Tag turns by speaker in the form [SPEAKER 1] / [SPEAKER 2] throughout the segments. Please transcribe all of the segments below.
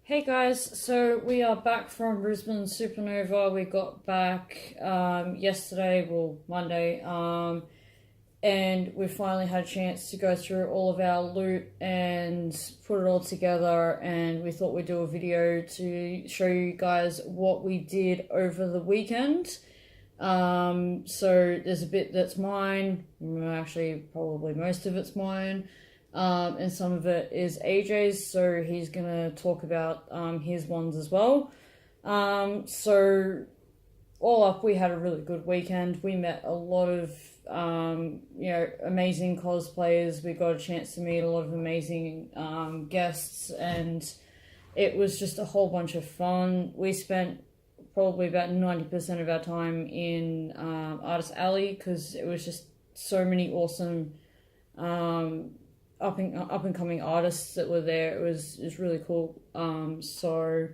[SPEAKER 1] Hey guys, so we are back from Brisbane Supanova. We got back yesterday, well, Monday, and we finally had a chance to go through all of our loot and put it all together, and we thought we'd do a video to show you guys what we did over the weekend. So there's a bit that's mine, actually probably most of it's mine. And some of it is AJ's, so he's gonna talk about his ones as well. So all up, we had a really good weekend. We met a lot of amazing cosplayers. We got a chance to meet a lot of amazing guests, and it was just a whole bunch of fun. We spent probably about 90% of our time in Artist Alley because it was just so many awesome up and coming artists that were there. It was really cool. So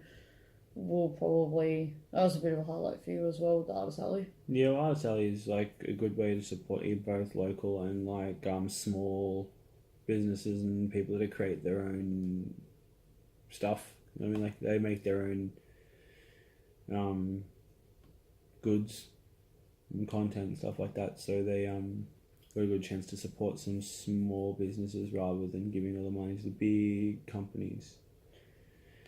[SPEAKER 1] we'll probably, that was a bit of a highlight for you as well with the Artist Alley.
[SPEAKER 2] Yeah, well, Artist Alley is like a good way to support you, both local and like small businesses and people that create their own stuff. I mean, like they make their own goods and content and stuff like that. So they got a good chance to support some small businesses rather than giving all the money to the big companies.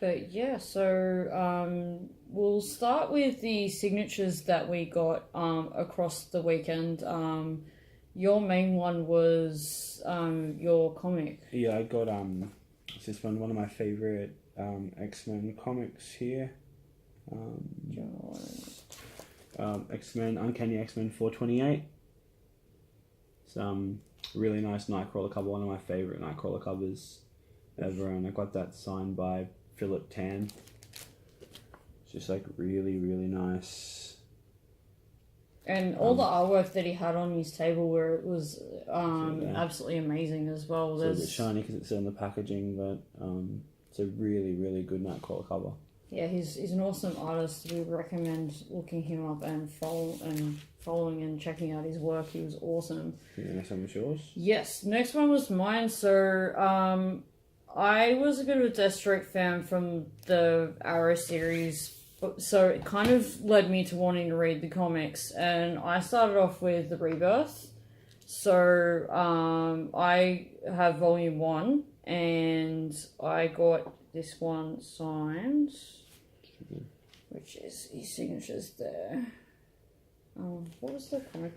[SPEAKER 1] But yeah, so we'll start with the signatures that we got across the weekend. Your main one was your comic.
[SPEAKER 2] Yeah, I got it's just one of my favorite X-Men comics here. X-Men, Uncanny X-Men 428. It's really nice Nightcrawler cover, one of my favourite Nightcrawler covers ever, and I got that signed by Philip Tan. It's just like really, really nice.
[SPEAKER 1] And all the artwork that he had on his table where it was absolutely amazing as well.
[SPEAKER 2] It's a bit shiny because it's in the packaging, but it's a really, really good Nightcrawler cover.
[SPEAKER 1] Yeah, he's an awesome artist. We recommend looking him up and following and checking out his work. He was awesome.
[SPEAKER 2] Yeah, next one was yours?
[SPEAKER 1] Yes, next one was mine. So I was a bit of a Deathstroke fan from the Arrow series, so it kind of led me to wanting to read the comics, and I started off with the Rebirth. So I have volume 1, and I got this one signed, which is his signatures there. What was the comic?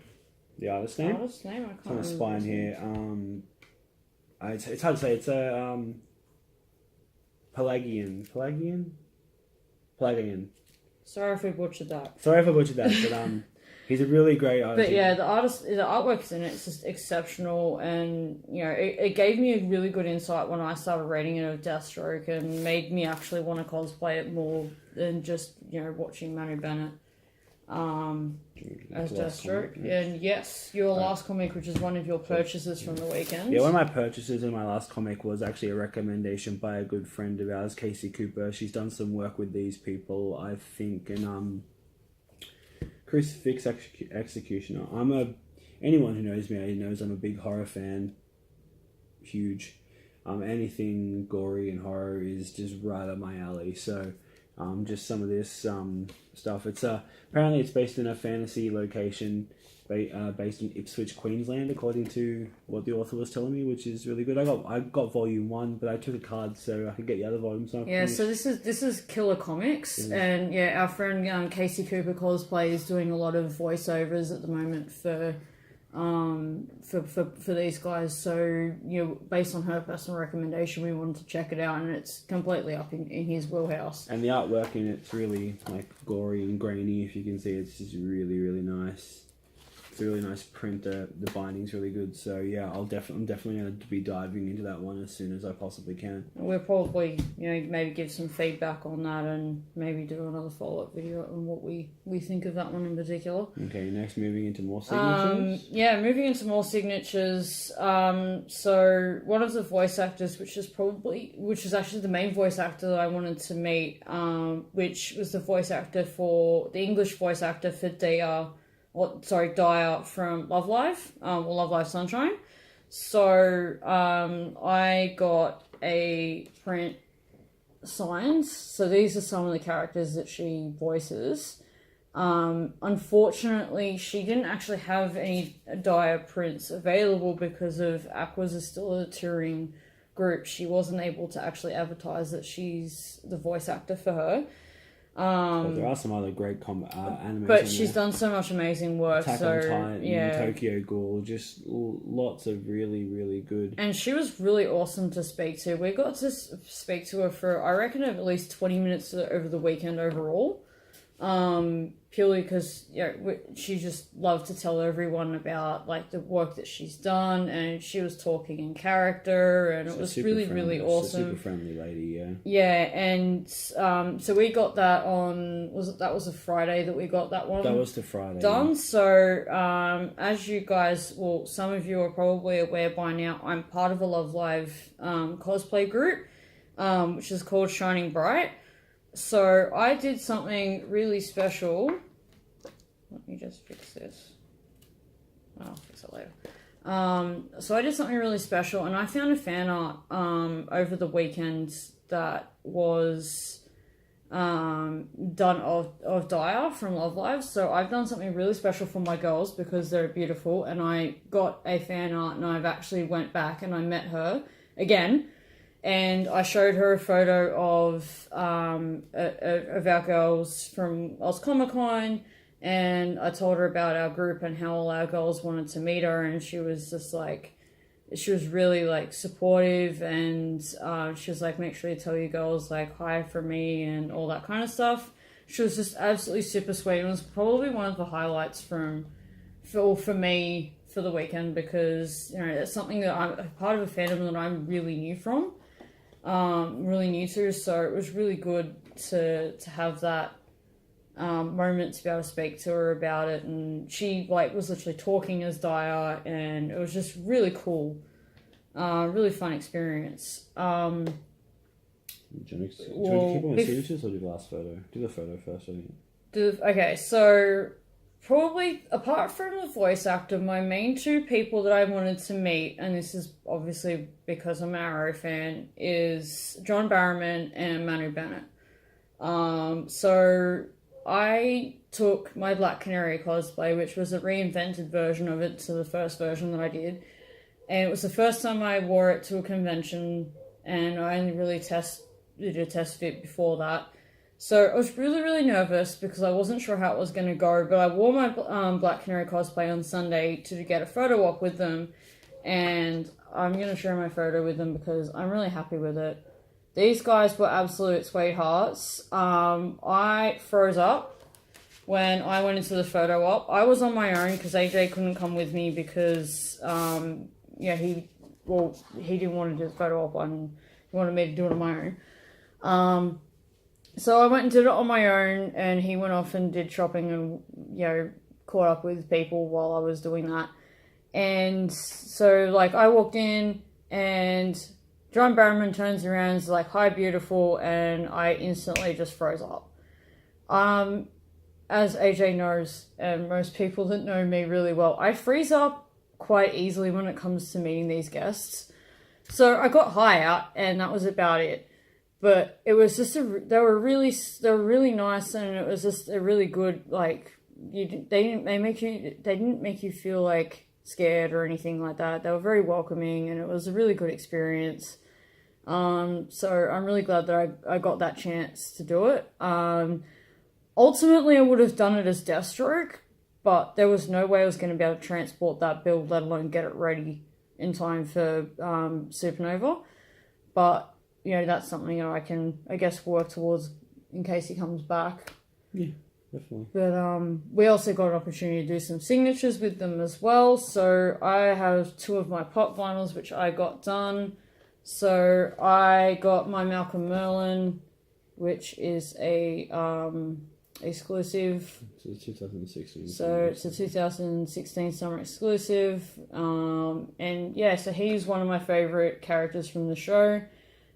[SPEAKER 2] The artist's name?
[SPEAKER 1] Artist's name? I can't
[SPEAKER 2] remember. It's on the spine here. It's hard to say. It's a Pelagian.
[SPEAKER 1] Sorry if we butchered that.
[SPEAKER 2] But he's a really great artist.
[SPEAKER 1] But yeah, the artwork's in it's just exceptional, and it gave me a really good insight when I started reading it of Deathstroke, and made me actually want to cosplay it more than just watching Manu Bennett as Deathstroke. And yes, your last comic, which is one of your purchases from the weekend.
[SPEAKER 2] Yeah, one of my purchases in my last comic was actually a recommendation by a good friend of ours, Casey Cooper. She's done some work with these people, I think, and Crucifix Executioner. Anyone who knows me knows I'm a big horror fan. Huge. Anything gory and horror is just right up my alley. So, just some of this stuff. It's apparently it's based in a fantasy location, based in Ipswich, Queensland, according to what the author was telling me, which is really good. I got volume 1, but I took a card so I could get the other volumes. So
[SPEAKER 1] this is Killer Comics, and our friend Casey Cooper Cosplay is doing a lot of voiceovers at the moment for these guys. So based on her personal recommendation, we wanted to check it out, and it's completely up in his wheelhouse.
[SPEAKER 2] And the artwork in it's really like gory and grainy. If you can see, it's just really, really nice. It's a really nice print. The binding's really good. So yeah, I'm definitely going to be diving into that one as soon as I possibly can.
[SPEAKER 1] We'll probably maybe give some feedback on that, and maybe do another follow-up video on what we think of that one in particular.
[SPEAKER 2] Okay, next moving into more signatures.
[SPEAKER 1] Moving into more signatures. So one of the voice actors, which is actually the main voice actor that I wanted to meet, which was the English voice actor for Dyer from Love Live, or Love Live Sunshine. So I got a print signs. So these are some of the characters that she voices. Unfortunately, she didn't actually have any Dire prints available because of Aquas is still a touring group. She wasn't able to actually advertise that she's the voice actor for her.
[SPEAKER 2] But there are some other great animation.
[SPEAKER 1] But she's done so much amazing work.
[SPEAKER 2] Attack on Titan, Tokyo Ghoul, just lots of really, really good.
[SPEAKER 1] And she was really awesome to speak to. We got to speak to her for, I reckon, at least 20 minutes over the weekend overall. Purely because she just loved to tell everyone about like the work that she's done, and she was talking in character, and it was really, really awesome.
[SPEAKER 2] Super friendly lady, yeah.
[SPEAKER 1] Yeah, and so we got that on. That was a Friday that we got that one?
[SPEAKER 2] That was the Friday
[SPEAKER 1] done.
[SPEAKER 2] Yeah.
[SPEAKER 1] So as you guys, well, some of you are probably aware by now, I'm part of a Love Live cosplay group, which is called Shining Bright. So I did something really special. Let me just fix this. I'll fix it later. So I did something really special, and I found a fan art over the weekend that was done of Dire from Love Live. So I've done something really special for my girls because they're beautiful, and I got a fan art, and I've actually went back and I met her again. And I showed her a photo of our girls from Oz Comic Con, and I told her about our group and how all our girls wanted to meet her, and she was just like, she was really like supportive, and she was like, make sure you tell your girls like hi from me and all that kind of stuff. She was just absolutely super sweet. It was probably one of the highlights for me for the weekend, because it's something that I'm part of a fandom that I'm really new from. Really new to, so it was really good to have that moment to be able to speak to her about it, and she like was literally talking as Dire, and it was just really cool, really fun experience.
[SPEAKER 2] Do you want to keep on the signatures or do the last photo? Do the photo first, I think.
[SPEAKER 1] Okay, so probably, apart from the voice actor, my main two people that I wanted to meet, and this is obviously because I'm an Arrow fan, is John Barrowman and Manu Bennett. So I took my Black Canary cosplay, which was a reinvented version of it to the first version that I did. And it was the first time I wore it to a convention, and I only really did a test fit before that. So I was really, really nervous because I wasn't sure how it was going to go, but I wore my Black Canary cosplay on Sunday to get a photo op with them, and I'm going to share my photo with them because I'm really happy with it. These guys were absolute sweethearts. I froze up when I went into the photo op. I was on my own because AJ couldn't come with me because, he didn't want to do the photo op, and he wanted me to do it on my own. So I went and did it on my own, and he went off and did shopping and, caught up with people while I was doing that. And so, like, I walked in, and John Barrowman turns around and is like, hi, beautiful, and I instantly just froze up. As AJ knows, and most people that know me really well, I freeze up quite easily when it comes to meeting these guests. So I got high out, and that was about it. But it was just they were really nice, and it was just a really good, like, they didn't make you feel like scared or anything like that. They were very welcoming, and it was a really good experience. So I'm really glad that I got that chance to do it. Ultimately I would have done it as Deathstroke, but there was no way I was going to be able to transport that build, let alone get it ready in time for Supanova. But that's something I can, I guess, work towards in case he comes back.
[SPEAKER 2] Yeah, definitely.
[SPEAKER 1] But we also got an opportunity to do some signatures with them as well. So I have 2 of my pop vinyls, which I got done. So I got my Malcolm Merlin, which is a exclusive.
[SPEAKER 2] It's 2016.
[SPEAKER 1] So it's a 2016 summer exclusive. And yeah, so he's one of my favorite characters from the show.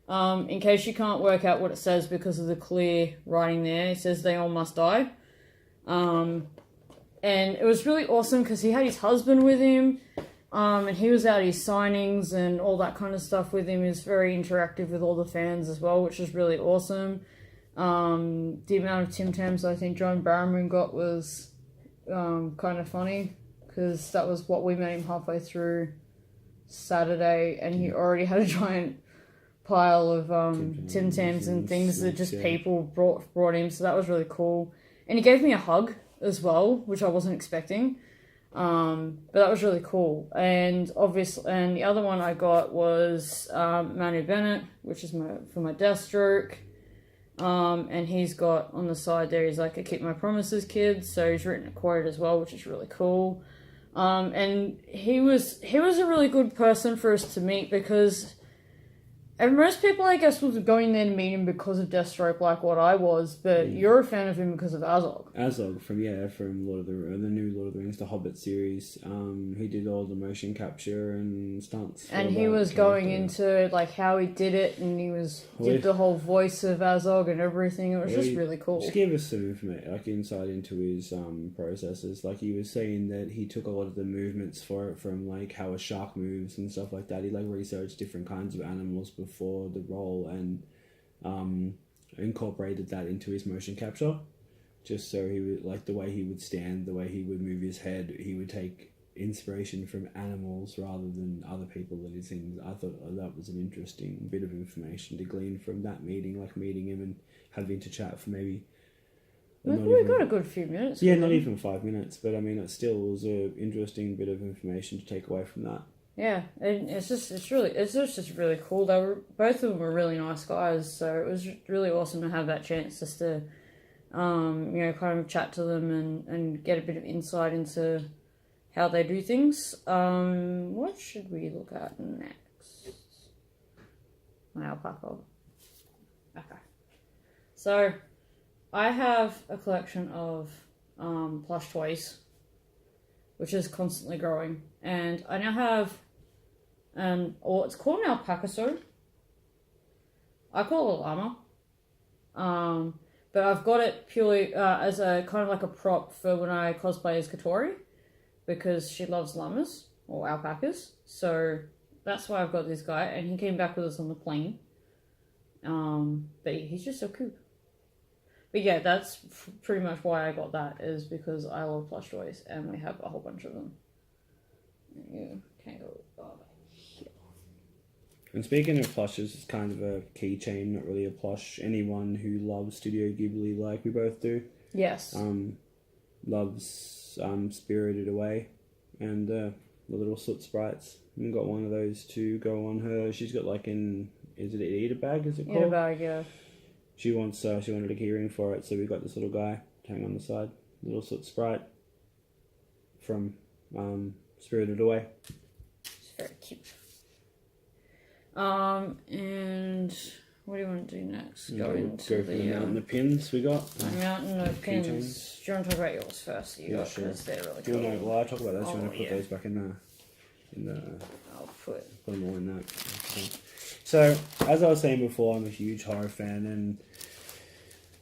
[SPEAKER 1] In case you can't work out what it says because of the clear writing there, it says they all must die. And it was really awesome because he had his husband with him. And he was at his signings and all that kind of stuff with him. He was very interactive with all the fans as well, which is really awesome. The amount of Tim Tams I think John Barrowman got was kind of funny, because that was what we met him halfway through Saturday, and he already had a giant pile of Tim Tams and things that just people brought him, so that was really cool. And he gave me a hug as well, which I wasn't expecting. But that was really cool. And obviously, and the other one I got was Manu Bennett, which is for my Deathstroke. And he's got on the side there, he's like, I keep my promises, kid. So he's written a quote as well, which is really cool. And he was a really good person for us to meet, because and most people, I guess, was going there to meet him because of Deathstroke, like what I was, but you're a fan of him because of Azog.
[SPEAKER 2] Azog from Lord of the new Lord of the Rings, the Hobbit series. He did all the motion capture and stunts.
[SPEAKER 1] And he was going into like how he did it, and he did the whole voice of Azog and everything. It was just really cool.
[SPEAKER 2] Just give us some information, like insight into his processes. Like he was saying that he took a lot of the movements for it from like how a shark moves and stuff like that. He like researched different kinds of animals before the role and incorporated that into his motion capture, just so he would, like the way he would stand, the way he would move his head, he would take inspiration from animals rather than other people that he's seen. I thought that was an interesting bit of information to glean from that meeting, like meeting him and having to chat for maybe
[SPEAKER 1] we got a good few minutes.
[SPEAKER 2] Yeah, not even 5 minutes, but I mean it still was an interesting bit of information to take away from that.
[SPEAKER 1] Yeah, and it's just really cool. Both of them were really nice guys, so it was really awesome to have that chance just to, kind of chat to them and get a bit of insight into how they do things. What should we look at next? My alpaca. Okay. So, I have a collection of plush toys, which is constantly growing, and I now have it's called an alpaca. I call it a llama, but I've got it purely as a kind of like a prop for when I cosplay as Katori, because she loves llamas or alpacas. So that's why I've got this guy, and he came back with us on the plane. But he's just so cool. But yeah, that's pretty much why I got that, is because I love plush toys, and we have a whole bunch of them. You can't go over here.
[SPEAKER 2] And speaking of plushes, it's kind of a keychain, not really a plush. Anyone who loves Studio Ghibli, like we both do,
[SPEAKER 1] yes,
[SPEAKER 2] loves Spirited Away and the little soot sprites. And got one of those to go on her. She's got like is it an eater bag? Is it called?
[SPEAKER 1] Eater bag, yeah.
[SPEAKER 2] She wanted a keyring for it, so we got this little guy to hang on the side, little soot sprite from Spirited Away.
[SPEAKER 1] It's very cute. And what do you want to do next? Go
[SPEAKER 2] for the mountain of pins we got.
[SPEAKER 1] The mountain of pins. Do you want to talk about yours first? Sure. They're really cool.
[SPEAKER 2] Well, I'll talk about those. Do you want to put those back in the?
[SPEAKER 1] I'll put
[SPEAKER 2] them all in that. Okay. So, as I was saying before, I'm a huge horror fan, and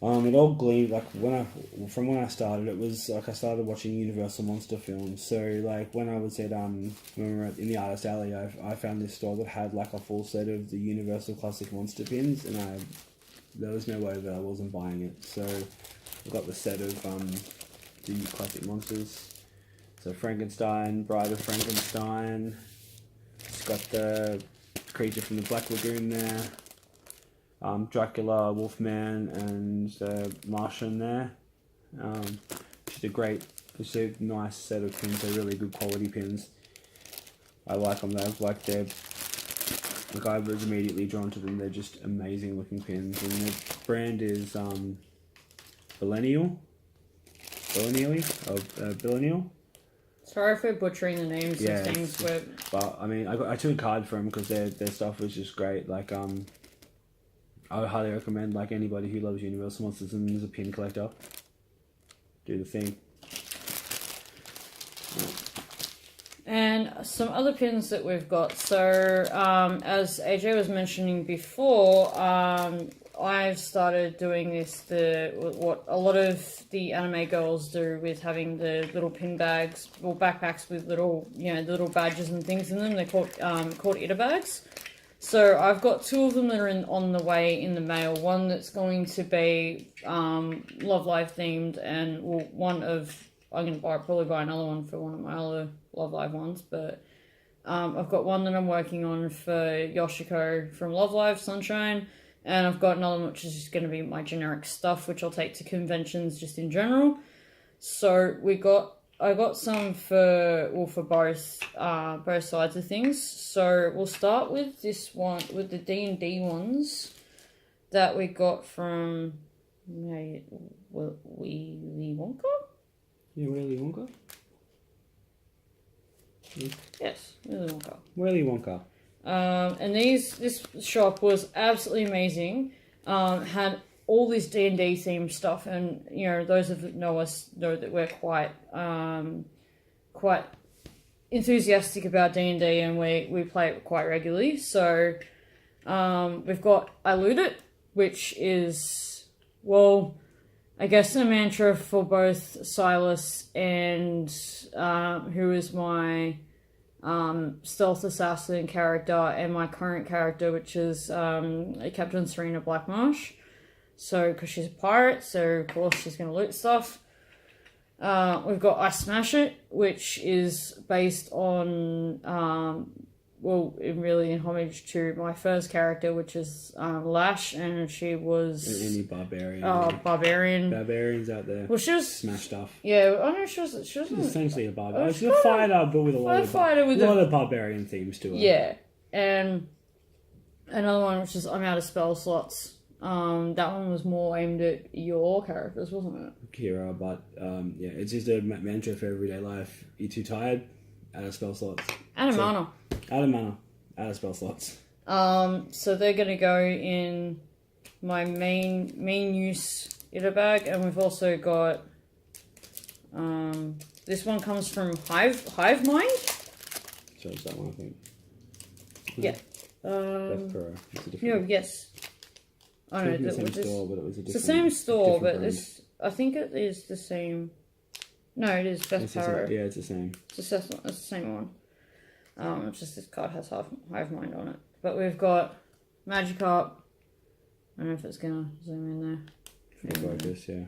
[SPEAKER 2] it all gleamed, like, from when I started, it was, like, I started watching Universal Monster films, so, like, when I was at, when we were in the Artist Alley, I found this store that had, like, a full set of the Universal Classic Monster pins, and there was no way that I wasn't buying it, so I got the set of, the Classic Monsters, so Frankenstein, Bride of Frankenstein, it's got the creature from the Black Lagoon there, Dracula, Wolfman, and Martian there. It's a nice set of pins. They're really good quality pins. I like them. I was immediately drawn to them. They're just amazing looking pins. And the brand is Billennial.
[SPEAKER 1] Sorry for butchering the names of things,
[SPEAKER 2] but I mean, I took a card from them because their stuff was just great. Like, I would highly recommend, like, anybody who loves Universal Monsters and is a pin collector, do the thing.
[SPEAKER 1] And some other pins that we've got. So, as AJ was mentioning before, I've started doing what a lot of the anime girls do with having the little pin bags or backpacks with little, little badges and things in them. They're called Ita bags. So I've got 2 of them that are on the way in the mail. One that's going to be Love Live themed, and I'm going to probably buy another one for one of my other Love Live ones, but I've got one that I'm working on for Yoshiko from Love Live Sunshine, and I've got another one which is just going to be my generic stuff, which I'll take to conventions just in general. So I got some for both sides of things. So we'll start with this one, with the D&D ones that we got from Willy Wonka?
[SPEAKER 2] Yeah, Willy Wonka?
[SPEAKER 1] Yes, Willy Wonka.
[SPEAKER 2] Willy Wonka.
[SPEAKER 1] And this shop was absolutely amazing. Had all this D&D themed stuff, and those that know us know that we're quite enthusiastic about D&D, and we play it quite regularly. So we've got I Loot It, which is, well, I guess a mantra for both Silas and who is my stealth assassin character, and my current character, which is Captain Serena Blackmarsh. So, because she's a pirate, so of course she's going to loot stuff. We've got I Smash It, which is based on, in homage to my first character, which is Lash, and she was...
[SPEAKER 2] Any barbarian.
[SPEAKER 1] Barbarian.
[SPEAKER 2] Barbarians out there.
[SPEAKER 1] Well, she was...
[SPEAKER 2] Smash stuff.
[SPEAKER 1] Yeah, I know she wasn't...
[SPEAKER 2] She's essentially a barbarian. She's a fighter, but with a lot of barbarian themes to her.
[SPEAKER 1] Yeah, and another one, which is I'm out of spell slots. That one was more aimed at your characters, wasn't it?
[SPEAKER 2] Kira, but it's just a mantra for everyday life. You're too tired, out of spell slots.
[SPEAKER 1] Out of mana.
[SPEAKER 2] Out of spell slots.
[SPEAKER 1] So they're gonna go in my main use Ita bag, and we've also got this one comes from Hive Mind.
[SPEAKER 2] So it's that one, I think.
[SPEAKER 1] Yeah.
[SPEAKER 2] Death Pro. It's a different
[SPEAKER 1] no, yes. I know,
[SPEAKER 2] the same store, but it was a different.
[SPEAKER 1] It's the same store, but
[SPEAKER 2] brand.
[SPEAKER 1] I think it is the same. No, it is Death Pro.
[SPEAKER 2] Yeah, it's the same.
[SPEAKER 1] It's the same one. It's just this card has Hive Mind on it. But we've got Magikarp. I don't know if it's gonna zoom in there.
[SPEAKER 2] Full focus, yeah.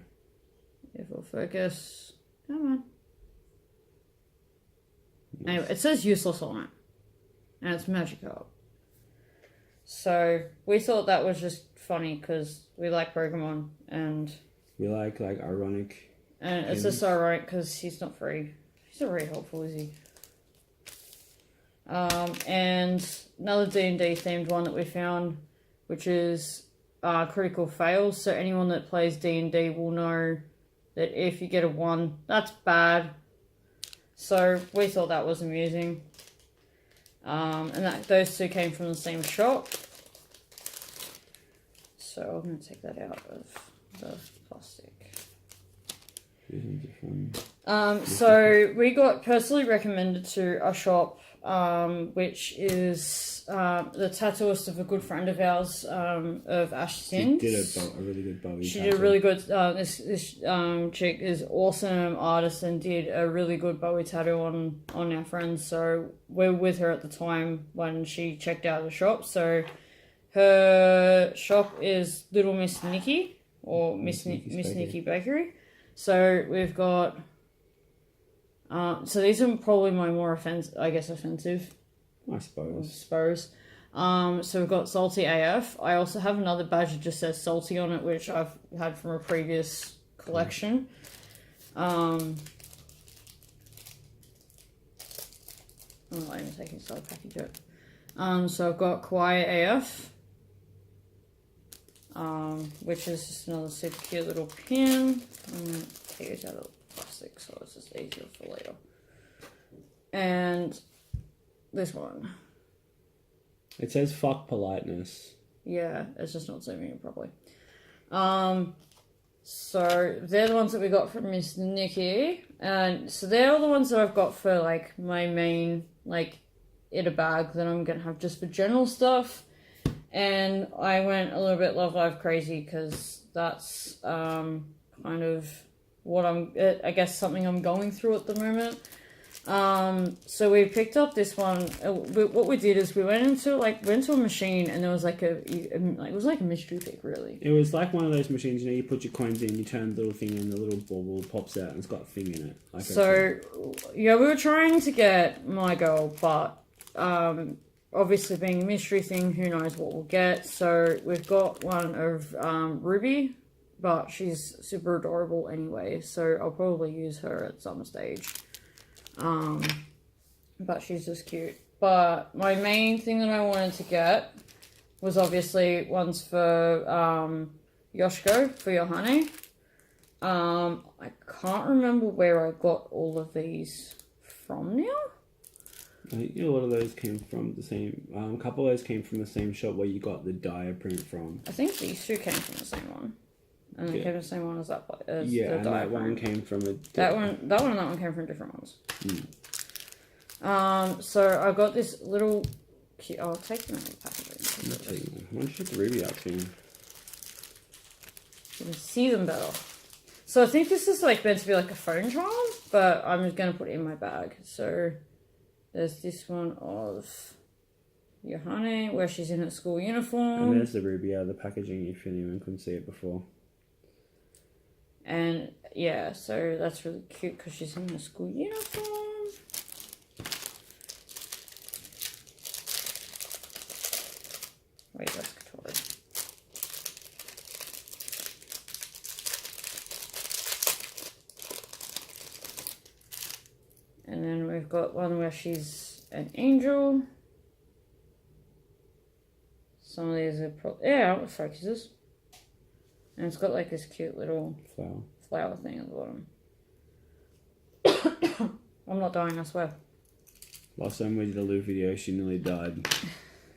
[SPEAKER 1] Yeah, full focus. Come on.
[SPEAKER 2] Nice.
[SPEAKER 1] Anyway, it says useless on it. And it's Magikarp. So we thought that was just funny because we like Pokemon, and
[SPEAKER 2] we like ironic.
[SPEAKER 1] And it's just ironic because he's not very helpful, is he? And another D&D themed one that we found, which is critical fails. So anyone that plays D&D will know that if you get a 1, that's bad. So we thought that was amusing. And those 2 came from the same shop. So I'm going to take that out of the plastic. So we got personally recommended to a shop, which is the tattooist of a good friend of ours, of Ash Sins.
[SPEAKER 2] She did a really good Bowie
[SPEAKER 1] She
[SPEAKER 2] tattoo.
[SPEAKER 1] did a really good, this chick is awesome artist and did a really good Bowie tattoo on our friends. So we're with her at the time when she checked out the shop. So her shop is Little Miss Nikki, or Miss Nikki Bakery. So we've got, so these are probably my more offensive. I suppose. So we've got Salty AF. I also have another badge that just says Salty on it, which I've had from a previous collection. I'm not even taking side package yet. So I've got Kawaii AF. Which is just another super cute little pin. Take it out of the plastic so it's just easier for later. And this one.
[SPEAKER 2] It says fuck politeness.
[SPEAKER 1] Yeah, it's just not zooming in properly. So they're the ones that we got from Miss Nikki, and so they're all the ones that I've got for like my main like in a bag that I'm gonna have just for general stuff. And I went a little bit Love Live crazy because that's kind of what I guess something I'm going through at the moment. So we picked up this one. What we did is we went to a machine, and there was it was like a mystery pick, really.
[SPEAKER 2] It was like one of those machines, you put your coins in, you turn the little thing, and the little bauble pops out, and it's got a thing in it.
[SPEAKER 1] We were trying to get my girl, but obviously being a mystery thing, who knows what we'll get. So we've got one of Ruby, but she's super adorable anyway, so I'll probably use her at some stage. But she's just cute. But my main thing that I wanted to get was obviously ones for Yoshiko, for Yohane. I can't remember where I got all of these from now.
[SPEAKER 2] I think a lot of those came from the same. A couple of those came from the same shop where you got the dia print from.
[SPEAKER 1] I think these two came from the same one, and they came from the same one as that. As
[SPEAKER 2] yeah,
[SPEAKER 1] the
[SPEAKER 2] and that one came from a.
[SPEAKER 1] That one and that one came from different ones. So I got this little. I'll take them out of the packaging.
[SPEAKER 2] Why don't you take the Ruby out too?
[SPEAKER 1] You can see them better. So I think this is like meant to be like a phone charm, but I'm just gonna put it in my bag. So there's this one of Yohane where she's in her school uniform.
[SPEAKER 2] And there's the Ruby out of the packaging if anyone couldn't see it before.
[SPEAKER 1] And yeah, so that's really cute because she's in her school uniform. Wait, that's Katori. And then we've got one where she's an angel. Some of these are yeah, it focuses. And it's got like this cute little flower thing at the bottom. I'm not dying, I swear.
[SPEAKER 2] Last time we did a Lou video, she nearly died.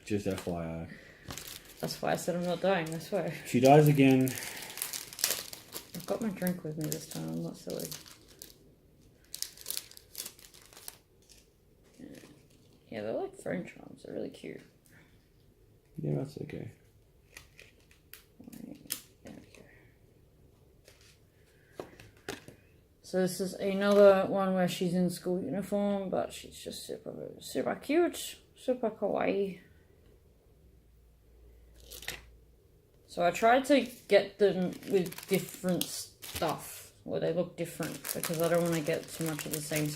[SPEAKER 2] Just FYI.
[SPEAKER 1] That's why I said I'm not dying, I swear.
[SPEAKER 2] If she dies again.
[SPEAKER 1] I've got my drink with me this time, I'm not silly. Yeah, they're like phone charms, they're really cute.
[SPEAKER 2] Yeah, that's okay.
[SPEAKER 1] There we go. So this is another one where she's in school uniform, but she's just super cute, super kawaii. So I tried to get them with different stuff, where they look different, because I don't want to get too much of the same.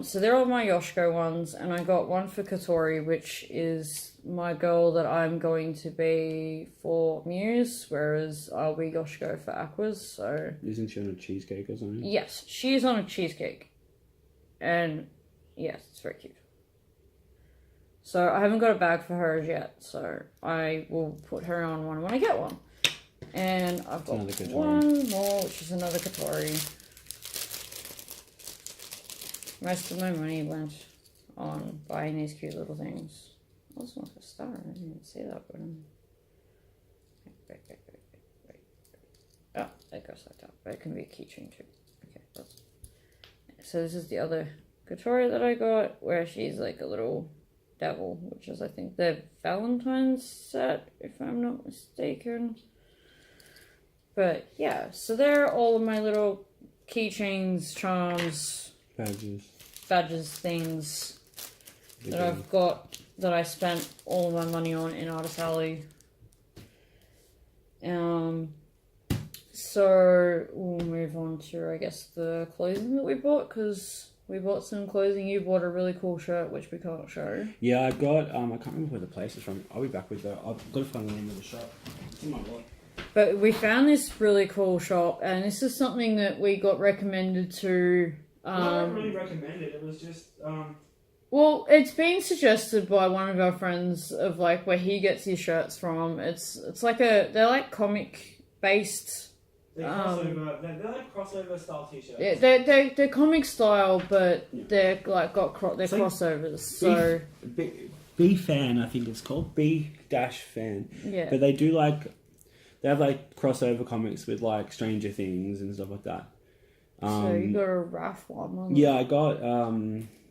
[SPEAKER 1] So they're all my Yoshiko ones, and I got one for Katori, which is my girl that I'm going to be for Muse, whereas I'll be Yoshiko for Aquas, so...
[SPEAKER 2] Isn't she on a cheesecake or something?
[SPEAKER 1] Yes, she's on a cheesecake. And, yes, it's very cute. So I haven't got a bag for her as yet, so I will put her on one when I get one. And I've got one more, which is another Katori. Most of my money went on buying these cute little things. I was not a star, I didn't even see that, but wait. Oh, it goes like that, but it can be a keychain too. Okay, that's... So this is the other Katori that I got, where she's like a little devil, which is I think the Valentine's set, if I'm not mistaken. But yeah, so they're all of my little keychains, charms, badges, things that I've got that I spent all my money on in Artist Alley. So we'll move on to, I guess, the clothing that we bought, because we bought some clothing. You bought a really cool shirt, which we can't show.
[SPEAKER 2] Yeah, I got, I can't remember where the place is from. I'll be back with that. I've got to find the name of the shop. It's in my wallet. But
[SPEAKER 1] we found this really cool shop, and this is something that we got recommended to...
[SPEAKER 2] not really recommended, it was just...
[SPEAKER 1] Well, it's been suggested by one of our friends of like where he gets his shirts from. It's like they're like comic based.
[SPEAKER 2] They're like crossover style t-shirts.
[SPEAKER 1] Yeah, they're comic style, but they're like they're crossovers. So
[SPEAKER 2] B fan, I think it's called B-fan.
[SPEAKER 1] Yeah.
[SPEAKER 2] But they They have like crossover comics with like Stranger Things and stuff like that.
[SPEAKER 1] So you got a Raph one.
[SPEAKER 2] Yeah, I got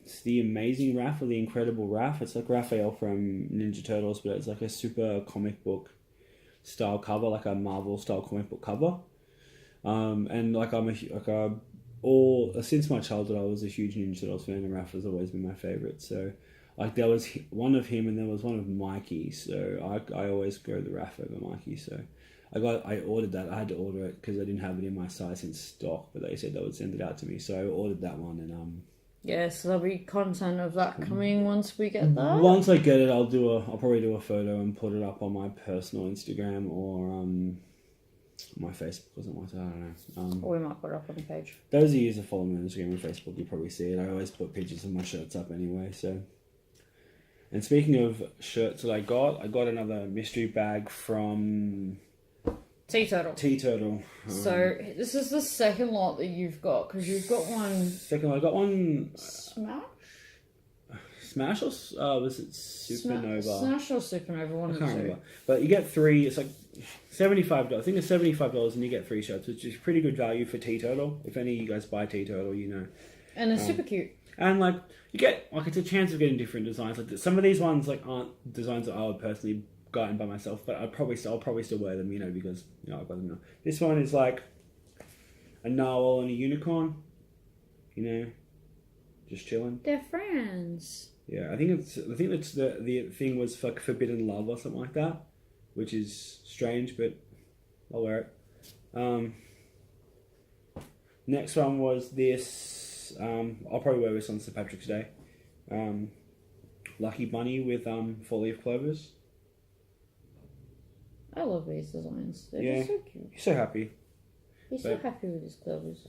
[SPEAKER 2] it's the Amazing Raph or the Incredible Raph. It's like Raphael from Ninja Turtles, but it's like a super comic book style cover, like a Marvel style comic book cover. And like since my childhood, I was a huge Ninja Turtles fan, and Raph has always been my favorite. So, like, there was one of him, and there was one of Mikey. So I always go the Raph over Mikey. So I ordered that. I had to order it because I didn't have it in my size in stock, but they said they would send it out to me. So I ordered that one, and
[SPEAKER 1] yeah, so there'll be content of that coming once we get that.
[SPEAKER 2] Once I get it, I'll probably do a photo and put it up on my personal Instagram or my Facebook or something like that. I don't know.
[SPEAKER 1] Or we might put it up on the page.
[SPEAKER 2] Those of you who follow me on Instagram and Facebook, you probably see it. I always put pictures of my shirts up anyway. So, and speaking of shirts that I got another mystery bag from T-Turtle.
[SPEAKER 1] So this is the second lot that you've got, because you've got one...
[SPEAKER 2] I got one...
[SPEAKER 1] Smash
[SPEAKER 2] or was it Supernova?
[SPEAKER 1] Smash or Supernova, one of the two.
[SPEAKER 2] Remember. But you get 3, it's like $75. I think it's $75 and you get 3 shirts, which is pretty good value for T-Turtle. If any of you guys buy T-Turtle, you know.
[SPEAKER 1] And they're super cute.
[SPEAKER 2] And like, you get, like, it's a chance of getting different designs. Like, some of these ones, like, aren't designs that I would personally gotten by myself, but I'll probably still wear them, you know, because, you know, I've got them now. This one is like a narwhal and a unicorn, you know, just chilling.
[SPEAKER 1] They're friends.
[SPEAKER 2] Yeah, I think it's the thing was like forbidden love or something like that, which is strange, but I'll wear it. Next one was this. I'll probably wear this on St. Patrick's Day. Lucky Bunny with 4-leaf clovers.
[SPEAKER 1] I love these designs. They're just so cute.
[SPEAKER 2] He's so happy.
[SPEAKER 1] He's so happy with his clovers.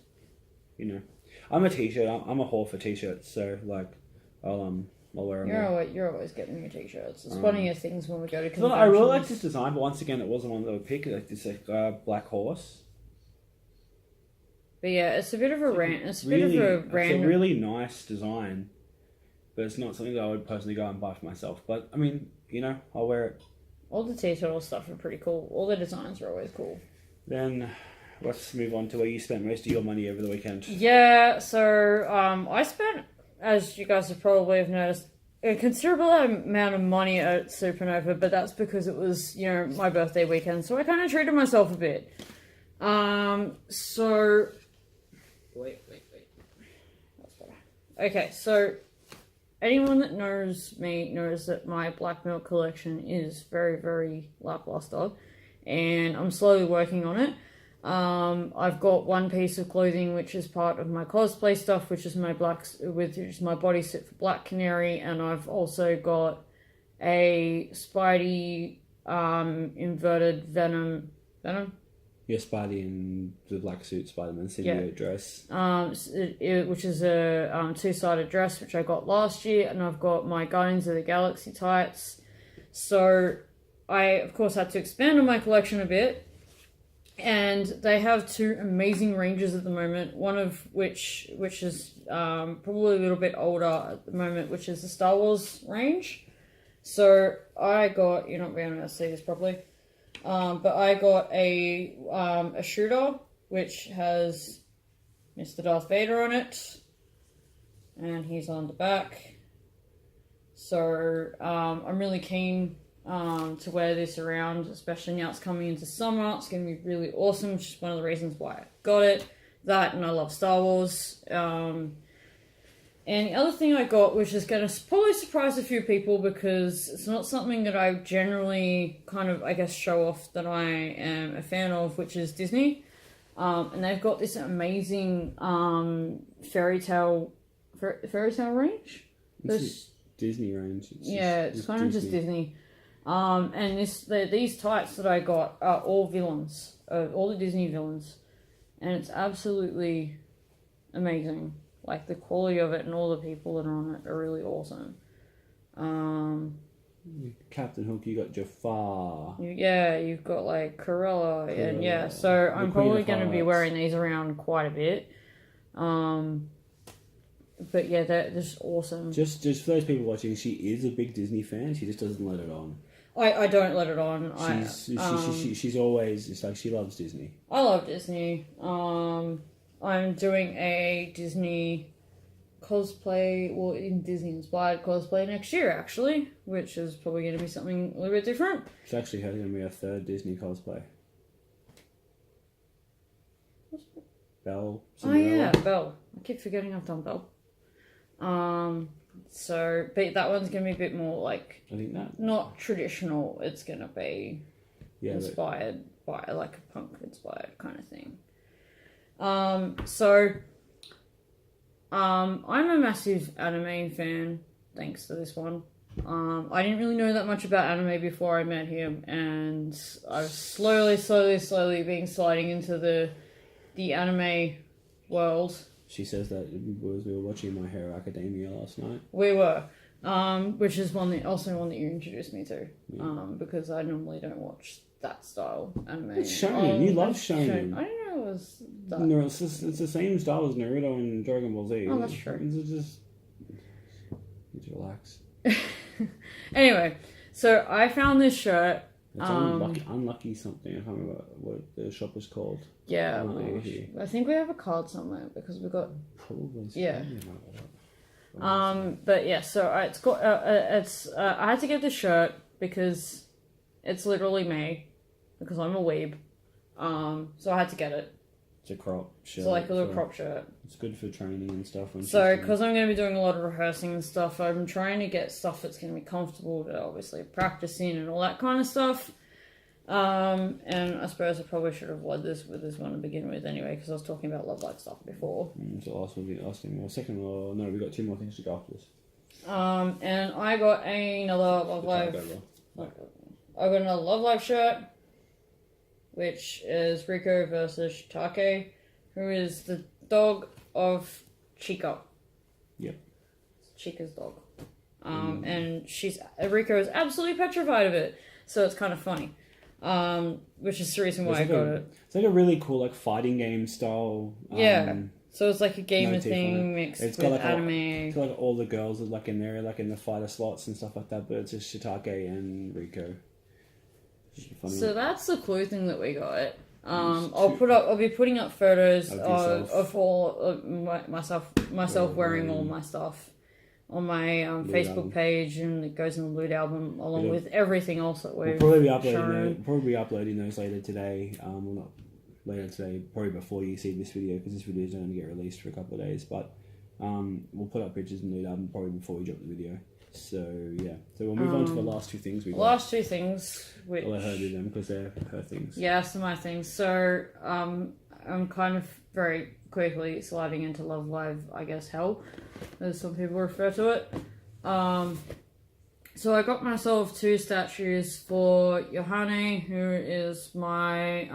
[SPEAKER 2] You know, I'm a t-shirt. I'm a whore for t-shirts. So like, I'll wear them.
[SPEAKER 1] You're always getting your t-shirts. It's one of your things when we go to conventions.
[SPEAKER 2] I really like this design, but once again, it wasn't one that I would pick. Like this black horse.
[SPEAKER 1] But yeah, it's a bit of a rant. It's a bit of a random.
[SPEAKER 2] It's a really nice design, but it's not something that I would personally go out and buy for myself. But I mean, you know, I'll wear it.
[SPEAKER 1] All the T-Turtle stuff are pretty cool. All the designs are always cool.
[SPEAKER 2] Then let's move on to where you spent most of your money over the weekend.
[SPEAKER 1] Yeah, so I spent, as you guys have probably have noticed, a considerable amount of money at Supanova, but that's because it was, you know, my birthday weekend, so I kind of treated myself a bit. So... Wait. That's better. Okay, so... Anyone that knows me knows that my black milk collection is very, very lackluster, and I'm slowly working on it. I've got one piece of clothing which is part of my cosplay stuff, which is my which is my bodysuit for Black Canary, and I've also got a Spidey inverted Venom.
[SPEAKER 2] Yeah, Spidey in the black suit, Spider-Man symbiote dress.
[SPEAKER 1] Which is a two-sided dress, which I got last year, and I've got my Guardians of the Galaxy tights. So I, of course, had to expand on my collection a bit, and they have 2 amazing ranges at the moment. One of which is probably a little bit older at the moment, which is the Star Wars range. So I got, you're not being able to see this properly. But I got a shooter which has Mr. Darth Vader on it, and he's on the back. So I'm really keen to wear this around, especially now it's coming into summer. It's going to be really awesome, which is one of the reasons why I got it. That, and I love Star Wars. And the other thing I got, which is going to probably surprise a few people because it's not something that I generally kind of, I guess, show off that I am a fan of, which is Disney. And they've got this amazing fairy tale range.
[SPEAKER 2] It's Disney range.
[SPEAKER 1] It's kind of just Disney. And these tights that I got are all villains, all the Disney villains. And it's absolutely amazing. Like, the quality of it and all the people that are on it are really awesome.
[SPEAKER 2] Captain Hook, you got Jafar.
[SPEAKER 1] Yeah, you've got, like, Cruella. And, yeah, so I'm probably going to be wearing these around quite a bit. But, yeah, they're just awesome.
[SPEAKER 2] Just for those people watching, she is a big Disney fan. She just doesn't let it on.
[SPEAKER 1] I don't let it on.
[SPEAKER 2] She's always, it's like she loves Disney.
[SPEAKER 1] I love Disney. I'm doing a Disney cosplay, or in Disney inspired cosplay next year, actually, which is probably going to be something a little bit different.
[SPEAKER 2] It's actually going to be a third Disney cosplay. Belle. Cinderella.
[SPEAKER 1] Oh yeah, Belle. I keep forgetting I've done Belle. So, but that one's going to be a bit more like,
[SPEAKER 2] I think that
[SPEAKER 1] not traditional. It's going to be inspired by like a punk inspired kind of thing. I'm a massive anime fan, thanks to this one. I didn't really know that much about anime before I met him, and I've slowly been sliding into the anime world.
[SPEAKER 2] She says that we were watching My Hero Academia last night.
[SPEAKER 1] We were, which is one that you introduced me to, because I normally don't watch that style anime.
[SPEAKER 2] It's shonen. You love shonen.
[SPEAKER 1] I didn't know it was that.
[SPEAKER 2] No, it's the same style as Naruto and Dragon Ball Z.
[SPEAKER 1] Oh, that's true.
[SPEAKER 2] It's just need to relax.
[SPEAKER 1] Anyway, so I found this shirt.
[SPEAKER 2] It's unlucky something. I can't remember what the shop is called.
[SPEAKER 1] Yeah, I think we have a card somewhere because we got
[SPEAKER 2] probably.
[SPEAKER 1] Yeah. But yeah, so it's got I had to get this shirt because it's literally me, because I'm a weeb. So I had to get it.
[SPEAKER 2] It's a crop shirt.
[SPEAKER 1] It's like a little crop shirt.
[SPEAKER 2] It's good for training and stuff.
[SPEAKER 1] So, because I'm going to be doing a lot of rehearsing and stuff, I'm trying to get stuff that's going to be comfortable to obviously practice in and all that kind of stuff. And I suppose I probably should have led this with this one to begin with anyway, because I was talking about Love Live stuff before.
[SPEAKER 2] So last thing. Well, second, or no, we got two more things to go after this.
[SPEAKER 1] And I got another Love Live. I got another Love Live shirt, which is Rico versus Shitake, who is the dog of Chica.
[SPEAKER 2] Yep.
[SPEAKER 1] Chica's dog. And Rico is absolutely petrified of it, so it's kind of funny. Which is the reason why I got it.
[SPEAKER 2] It's like a really cool, like, fighting game style.
[SPEAKER 1] So it's like a gamer thing mixed with
[SPEAKER 2] got like
[SPEAKER 1] anime.
[SPEAKER 2] It's like all the girls are like in there, like in the fighter slots and stuff like that, but it's just Shitake and Rico.
[SPEAKER 1] So that's the cool thing that we got. I'll be putting up photos of all of myself wearing all my stuff on my Facebook page, and it goes in the Loot album along with everything else that we've
[SPEAKER 2] probably be uploading those later today. Well, not later today, probably before you see this video, because this video is going to get released for a couple of days. But we'll put up pictures in the Loot album probably before we drop the video. So yeah, so we'll move on to the last two things we got.
[SPEAKER 1] Last two things, which
[SPEAKER 2] I'll let her do them because they're her things.
[SPEAKER 1] Yeah, some of my things. So I'm kind of very quickly sliding into Love Live, I guess, hell, as some people refer to it. So I got myself two statues for Yohane, who is my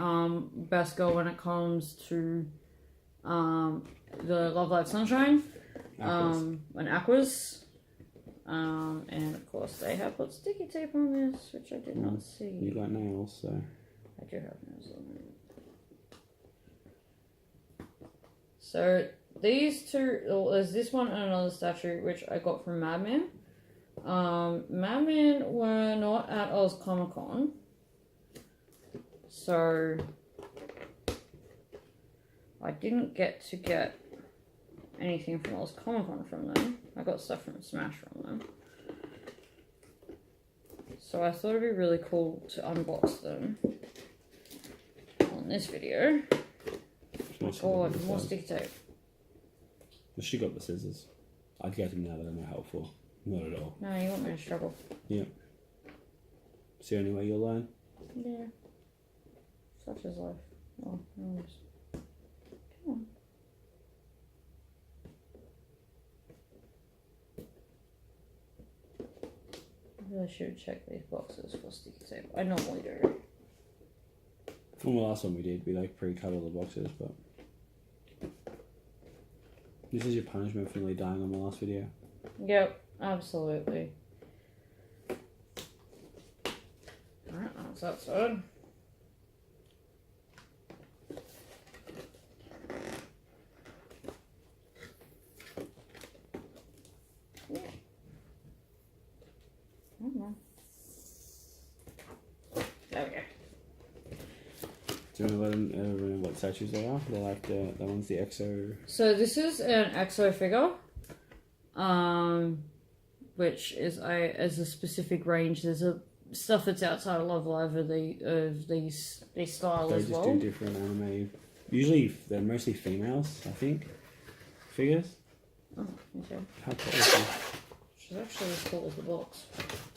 [SPEAKER 1] best girl when it comes to the Love Live Sunshine, and Aquas. And of course they have put sticky tape on this, which I did not see.
[SPEAKER 2] You got nails, so
[SPEAKER 1] I do have nails on it. So these two, there's this one and another statue which I got from Madman. Madman were not at Oz Comic Con, so I didn't get anything from Oz Comic Con from them. I got stuff from Smash from them. So I thought it'd be really cool to unbox them on this video. Oh god, more sticky tape.
[SPEAKER 2] She got the scissors. I'd get them now, but they're not helpful. Not at all.
[SPEAKER 1] No, you want me to struggle.
[SPEAKER 2] Yeah. It's the only way you'll learn.
[SPEAKER 1] Yeah. Such is life. Oh, no. Come on. I really should check these boxes for sticky tape. I normally do.
[SPEAKER 2] From the last one we did, we like pre-cut all the boxes, but this is your punishment for nearly dying on my last video.
[SPEAKER 1] Yep, absolutely. Alright, that's that side. Yeah. There we go.
[SPEAKER 2] Do you want to let them know what statues they are? They're like that one's the EXO.
[SPEAKER 1] So this is an EXO figure, which is a specific range. There's a stuff that's outside of Love Live of these style
[SPEAKER 2] They
[SPEAKER 1] as
[SPEAKER 2] just
[SPEAKER 1] well.
[SPEAKER 2] do different anime. Usually they're mostly females, I think. Figures.
[SPEAKER 1] Oh, okay.
[SPEAKER 2] How tall is she?
[SPEAKER 1] She's actually as tall as the box.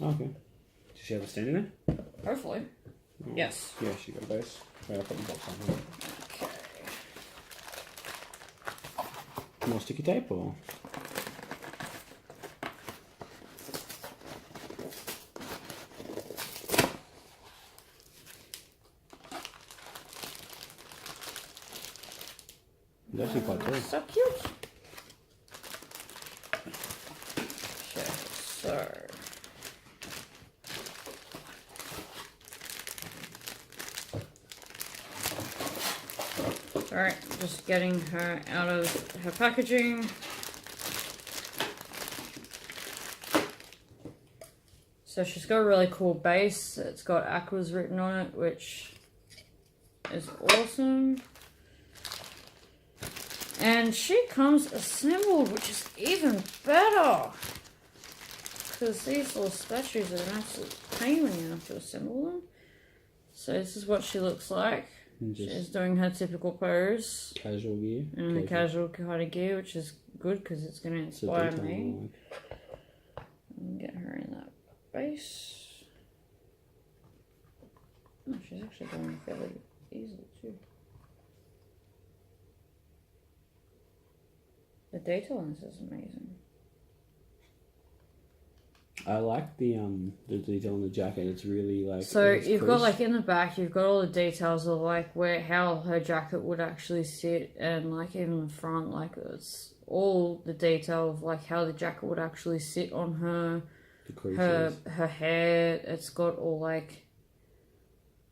[SPEAKER 2] Oh, okay. Does she have a stand in it?
[SPEAKER 1] Hopefully.
[SPEAKER 2] Oh.
[SPEAKER 1] Yes.
[SPEAKER 2] Yeah, she got those. Wait, I'll put the box on here.
[SPEAKER 1] Okay.
[SPEAKER 2] More sticky tape or? It's actually quite tall.
[SPEAKER 1] So cute. Okay, so alright, just getting her out of her packaging. So she's got a really cool base. It's got Aquas written on it, which is awesome. And she comes assembled, which is even better. Because these little statues are an absolute pain when you have to assemble them. So this is what she looks like. She's doing her typical pose.
[SPEAKER 2] Casual gear.
[SPEAKER 1] In the casual kind of gear, which is good because it's going to inspire me. And get her in that base. Oh, she's actually going fairly easily too. The detail on this is amazing.
[SPEAKER 2] I like the detail on the jacket. It's really like.
[SPEAKER 1] So you've got like in the back, you've got all the details of like how her jacket would actually sit, and like even the front, like it's all the detail of like how the jacket would actually sit on her. Her hair. It's got all like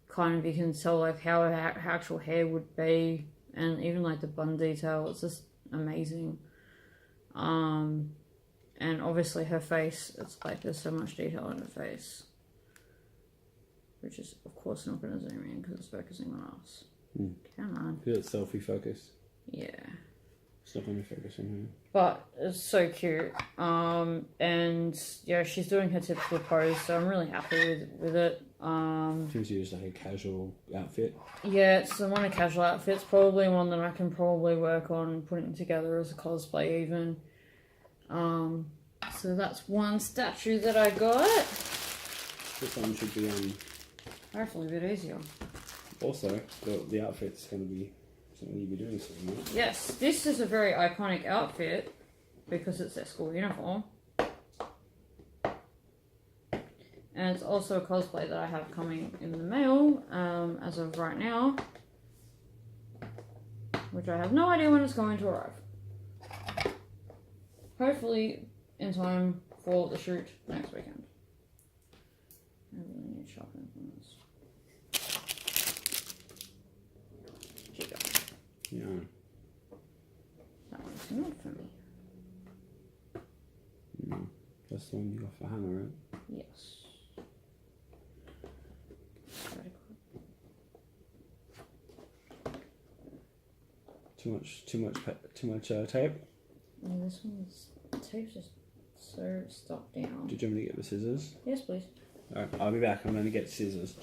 [SPEAKER 1] kind of, you can tell like how her actual hair would be, and even like the bun detail. It's just amazing. And obviously her face, it's like there's so much detail in her face, which is of course not going to zoom in because it's focusing on us. Come on.
[SPEAKER 2] Feel it's selfie focus.
[SPEAKER 1] Yeah.
[SPEAKER 2] It's not going to focus on her.
[SPEAKER 1] But it's so cute. And yeah, she's doing her typical pose, so I'm really happy with it.
[SPEAKER 2] Seems to be just like a casual outfit.
[SPEAKER 1] Yeah, it's one of casual outfits, probably one that I can probably work on putting together as a cosplay even. So that's one statue that I got.
[SPEAKER 2] This one should be
[SPEAKER 1] Hopefully a bit easier.
[SPEAKER 2] Also, the outfit's going to be something you'll be doing something with.
[SPEAKER 1] Yes, this is a very iconic outfit because it's their school uniform. And it's also a cosplay that I have coming in the mail as of right now, which I have no idea when it's going to arrive. Hopefully in time for the shoot next weekend. I really need shopping from this. Chica.
[SPEAKER 2] Yeah.
[SPEAKER 1] That one's not for me.
[SPEAKER 2] No. That's the one you got for Hannah, right?
[SPEAKER 1] Yes.
[SPEAKER 2] Too much tape.
[SPEAKER 1] And this one's tape's just so stuck down.
[SPEAKER 2] Did you want me to get the scissors?
[SPEAKER 1] Yes, please.
[SPEAKER 2] Alright, I'll be back. I'm going to get scissors.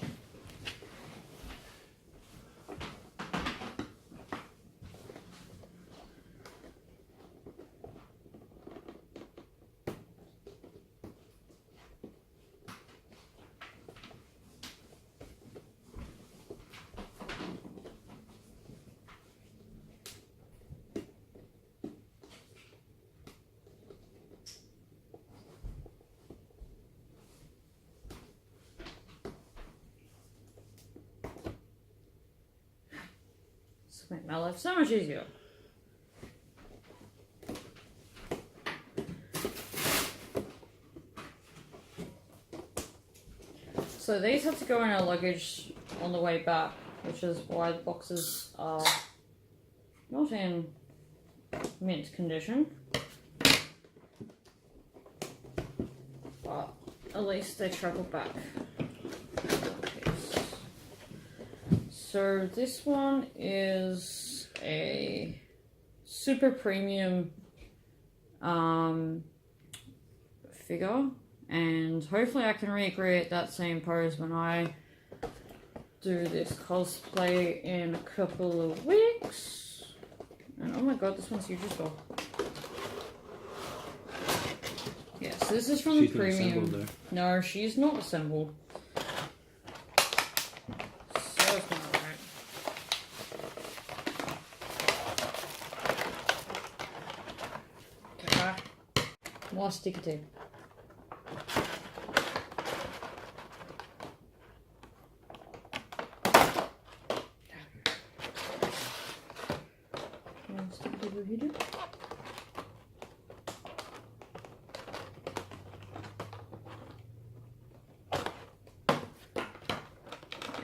[SPEAKER 1] This made my life so much easier. So these have to go in our luggage on the way back, which is why the boxes are not in mint condition. But at least they travel back. So this one is a super premium figure, and hopefully I can recreate that same pose when I do this cosplay in a couple of weeks. And oh my god, this one's huge as well. Yeah, so this is from
[SPEAKER 2] She's
[SPEAKER 1] the
[SPEAKER 2] not
[SPEAKER 1] premium.
[SPEAKER 2] assembled, though.
[SPEAKER 1] No, she's not assembled. So it's not right. Okay. More sticky tape. More sticky tape over here.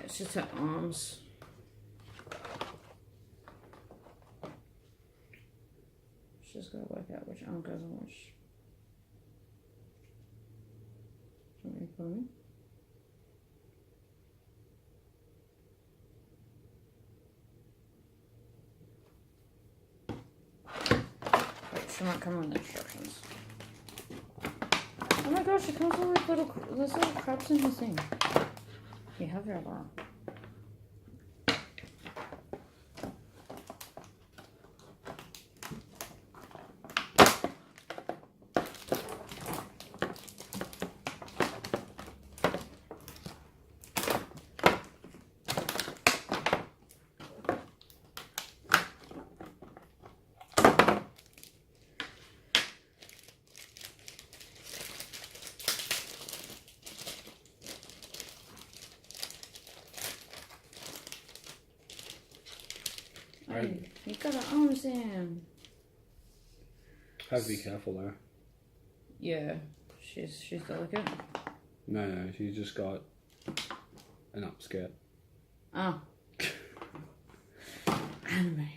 [SPEAKER 1] It's just her arms. She's got to work out which arm goes on which. Do you want me to put 'em in? Wait, she might come with the instructions. Oh my gosh, it comes with there's little crabs in the thing. You have your alarm. Hey, you got her arms in.
[SPEAKER 2] Have to be careful though.
[SPEAKER 1] Yeah, she's delicate.
[SPEAKER 2] No, she's just got an upskirt.
[SPEAKER 1] Oh. Anime.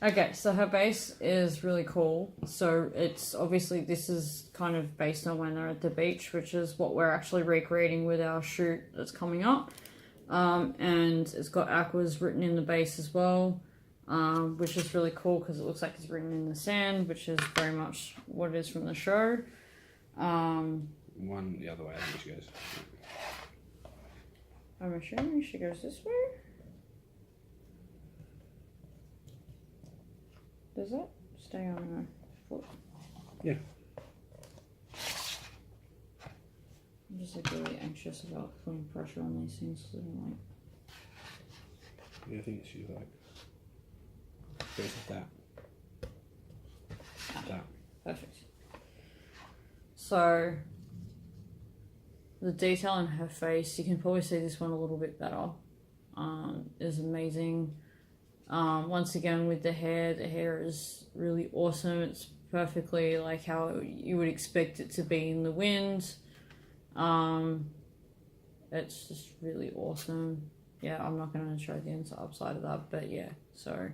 [SPEAKER 1] Okay, so her base is really cool. So it's obviously, this is kind of based on when they're at the beach, which is what we're actually recreating with our shoot that's coming up. And it's got Aqua's written in the base as well, which is really cool because it looks like it's written in the sand, which is very much what it is from the show.
[SPEAKER 2] One the other way, I think she goes.
[SPEAKER 1] I'm assuming she goes this way. Does that stay on her foot?
[SPEAKER 2] Yeah.
[SPEAKER 1] I'm just like really anxious about putting pressure on these things because I don't like.
[SPEAKER 2] Yeah, I think she's like goes with that. That.
[SPEAKER 1] Perfect. So the detail in her face, you can probably see this one a little bit better. Is amazing. Once again with the hair is really awesome. It's perfectly like how you would expect it to be in the wind. It's just really awesome. Yeah, I'm not going to show the inside side of that, but yeah, so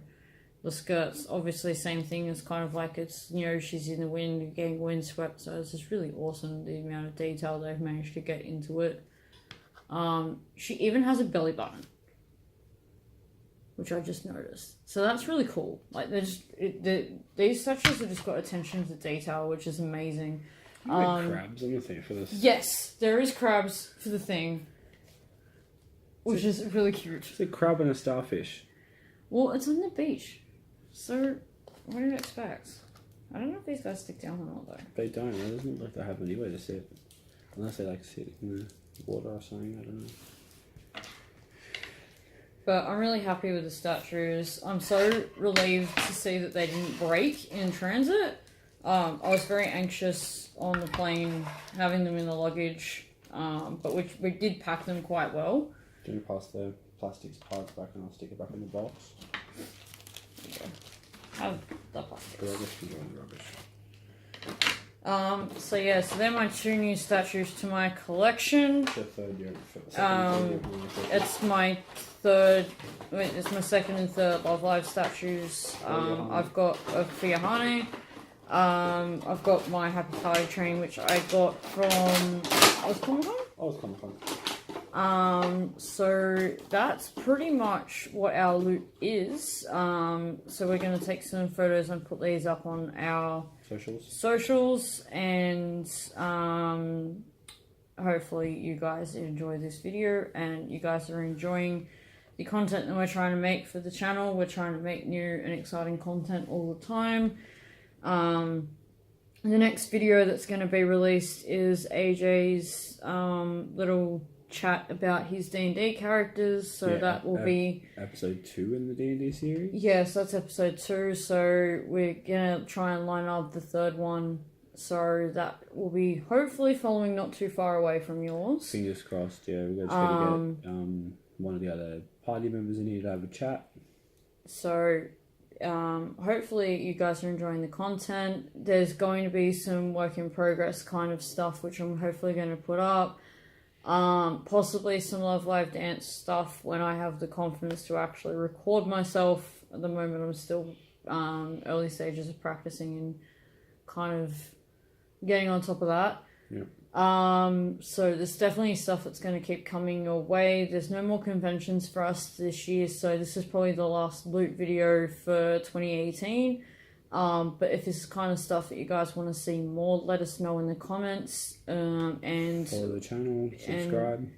[SPEAKER 1] the skirt's obviously same thing. It's kind of like it's, you know, she's in the wind, you're getting windswept, so it's just really awesome the amount of detail they've managed to get into it. She even has a belly button, which I just noticed. So that's really cool. Like, these statues have just got attention to detail, which is amazing.
[SPEAKER 2] Crabs on the thing for this.
[SPEAKER 1] Yes, there is crabs for the thing, which is really cute.
[SPEAKER 2] It's a crab and a starfish.
[SPEAKER 1] Well, it's on the beach, so what do you expect? I don't know if these guys stick down or not, though.
[SPEAKER 2] They don't. It doesn't look like they have anywhere to sit. Unless they like sit in the water or something, I don't know.
[SPEAKER 1] But I'm really happy with the statues. I'm so relieved to see that they didn't break in transit. I was very anxious on the plane having them in the luggage, but we did pack them quite well.
[SPEAKER 2] Do you pass the plastic parts back and I'll stick it back in the box?
[SPEAKER 1] There you go. Have the plastic.
[SPEAKER 2] The rubbish can go in the rubbish.
[SPEAKER 1] So yeah, so they're my two new statues to my collection.
[SPEAKER 2] The third year, second,
[SPEAKER 1] It's my third, it's my second and third Love Live statues. I've got a for Yohane. I've got my Happy Party Train, which I got from, was Comic Con?
[SPEAKER 2] Oh, it's Comic Con.
[SPEAKER 1] So that's pretty much what our loot is. So we're going to take some photos and put these up on our socials, and hopefully you guys enjoy this video and you guys are enjoying the content that we're trying to make for the channel. We're trying to make new and exciting content all the time. The next video that's going to be released is AJ's little chat about his D&D characters, so that will be
[SPEAKER 2] episode 2 in the D&D series.
[SPEAKER 1] Yes, that's episode 2, so we're gonna try and line up the third one, so that will be hopefully following not too far away from yours.
[SPEAKER 2] Fingers crossed. Yeah, we're going to get one of the other party members in here to have a chat. So
[SPEAKER 1] hopefully you guys are enjoying the content. There's going to be some work in progress kind of stuff which I'm hopefully going to put up. Possibly some Love Live Dance stuff when I have the confidence to actually record myself. At the moment I'm still early stages of practicing and kind of getting on top of that.
[SPEAKER 2] Yeah.
[SPEAKER 1] So there's definitely stuff that's going to keep coming your way. There's no more conventions for us this year, so this is probably the last loot video for 2018. But if this is kind of stuff that you guys want to see more, let us know in the comments. And
[SPEAKER 2] follow the channel, subscribe.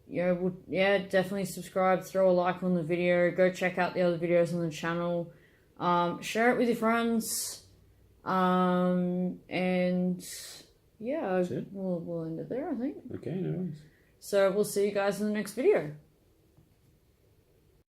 [SPEAKER 1] Yeah, definitely subscribe. Throw a like on the video. Go check out the other videos on the channel. Share it with your friends. And yeah, we'll end it there, I think.
[SPEAKER 2] Okay, no worries.
[SPEAKER 1] So we'll see you guys in the next video.